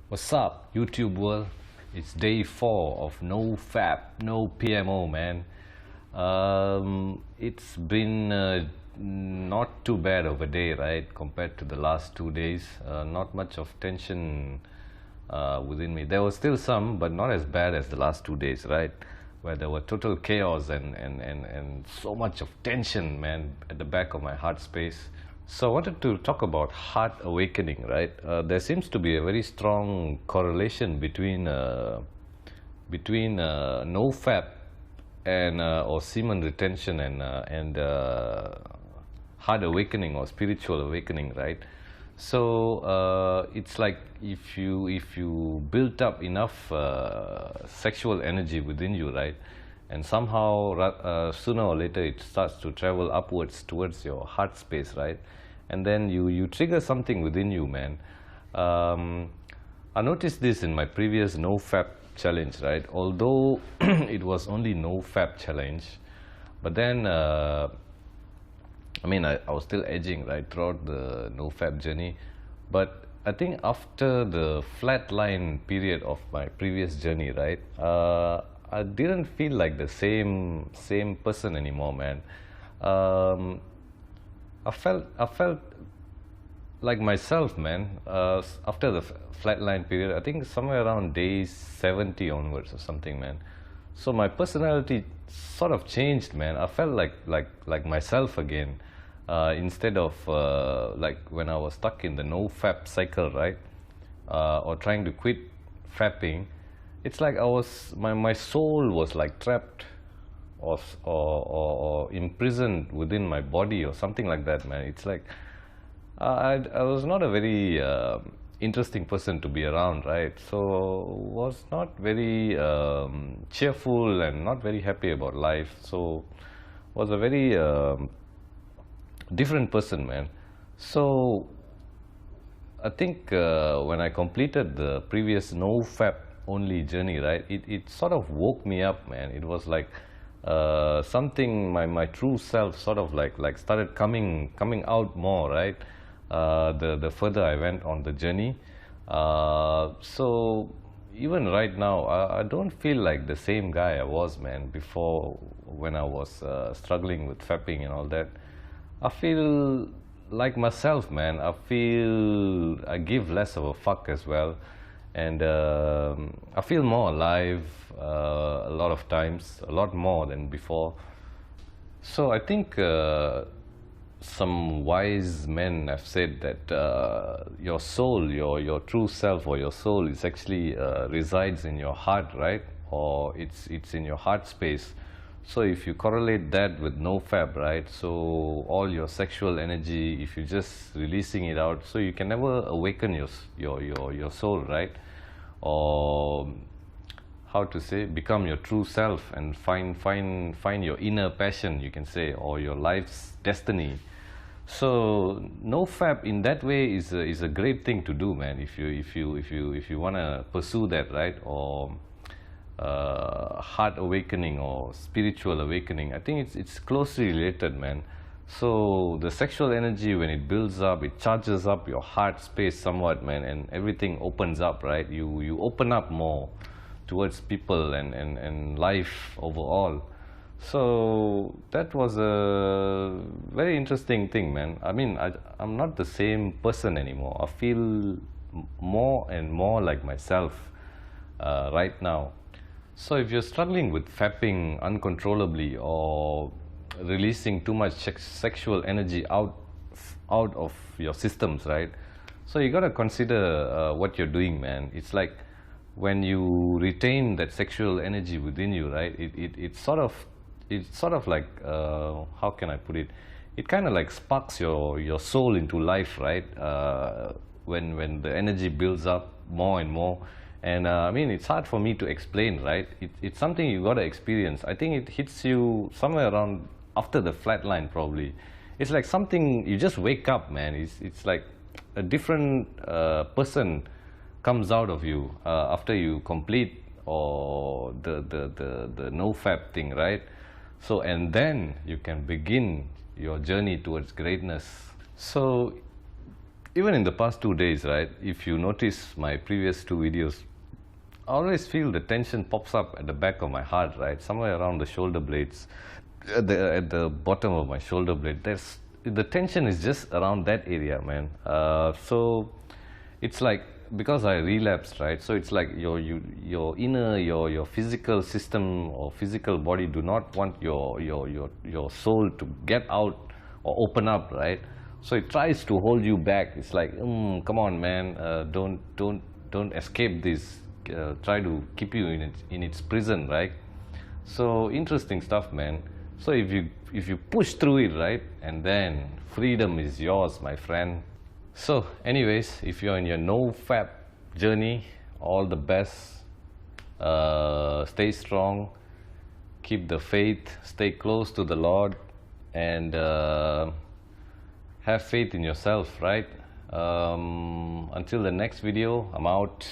What's up, YouTube world? It's day 4 of Nofap NoPMO, man. It's been not too bad of a day, right? Compared to the last 2 days, not much of tension within me. There was still some, but not as bad as the last 2 days, right? Where there were total chaos and so much of tension, man, at the back of my heart space. So I wanted to talk about heart awakening, right? There seems to be a very strong correlation between NoFap and or semen retention and heart awakening or spiritual awakening, right? So it's like if you built up enough sexual energy within you, right? And somehow sooner or later it starts to travel upwards towards your heart space, right? And then you trigger something within you, man. I noticed this in my previous NoFap challenge, right? Although it was only NoFap challenge, but then I was still edging, right, throughout the NoFap journey. But I think after the flatline period of my previous journey, right, I didn't feel like the same person anymore, man. I felt like myself, man. After the flatline period, I think somewhere around day 70 onwards or something, man. So my personality sort of changed, man. I felt like myself again, instead of like when I was stuck in the NoFap cycle, right, or trying to quit fapping. It's like my soul was like trapped or imprisoned within my body or something like that, man. It's like I was not a very interesting person to be around, right? So was not very cheerful and not very happy about life. So was a very different person, man. So I think when I completed the previous NoFap only journey, right, it sort of woke me up, man. It was like something, my true self sort of like started coming out more, right? The further I went on the journey. So even right now, I don't feel like the same guy I was, man, before, when I was struggling with fapping and all that. I feel like myself, man. I feel I give less of a fuck as well, and I feel more alive a lot of times, a lot more than before. So I think some wise men have said that your soul, your true self or your soul, is actually resides in your heart, right? Or it's in your heart space. So if you correlate that with NoFap, right, so all your sexual energy, if you're just releasing it out, so you can never awaken your soul, right? Or how to say, become your true self and find your inner passion, you can say, or your life's destiny. So NoFap in that way is a great thing to do, man. If you wanna pursue that, right, or heart awakening or spiritual awakening, I think it's closely related, man. So the sexual energy, when it builds up, it charges up your heart space somewhat, man, and everything opens up, right? You open up more towards people and life overall. So that was a very interesting thing, man. I mean, I'm not the same person anymore. I feel more and more like myself right now. So if you're struggling with fapping uncontrollably or releasing too much sexual energy out of your systems, right? So you got to consider what you're doing, man. It's like when you retain that sexual energy within you, right? It's sort of like how can I put it? It kind of like sparks your soul into life, right? When the energy builds up more and more. And I mean, it's hard for me to explain, right? It's something you got to experience. I think it hits you somewhere around after the flatline, probably. It's like something, you just wake up, man. It's like a different person comes out of you after you complete or the NoFap thing, right? So, and then you can begin your journey towards greatness. So even in the past 2 days, right, if you notice my previous 2 videos, I always feel the tension pops up at the back of my heart, right, somewhere around the shoulder blades, at the bottom of my shoulder blade. The tension is just around that area, man. So it's like, because I relapsed, right, so it's like your inner, your physical system or physical body do not want your soul to get out or open up, right? So it tries to hold you back. It's like, come on, man, don't escape this. Try to keep you in its prison, right? So interesting stuff, man. So if you push through it, right, and then freedom is yours, my friend. So anyways, if you're in your NoFap journey, all the best. Stay strong, keep the faith, stay close to the Lord, and have faith in yourself, right? Until the next video, I'm out.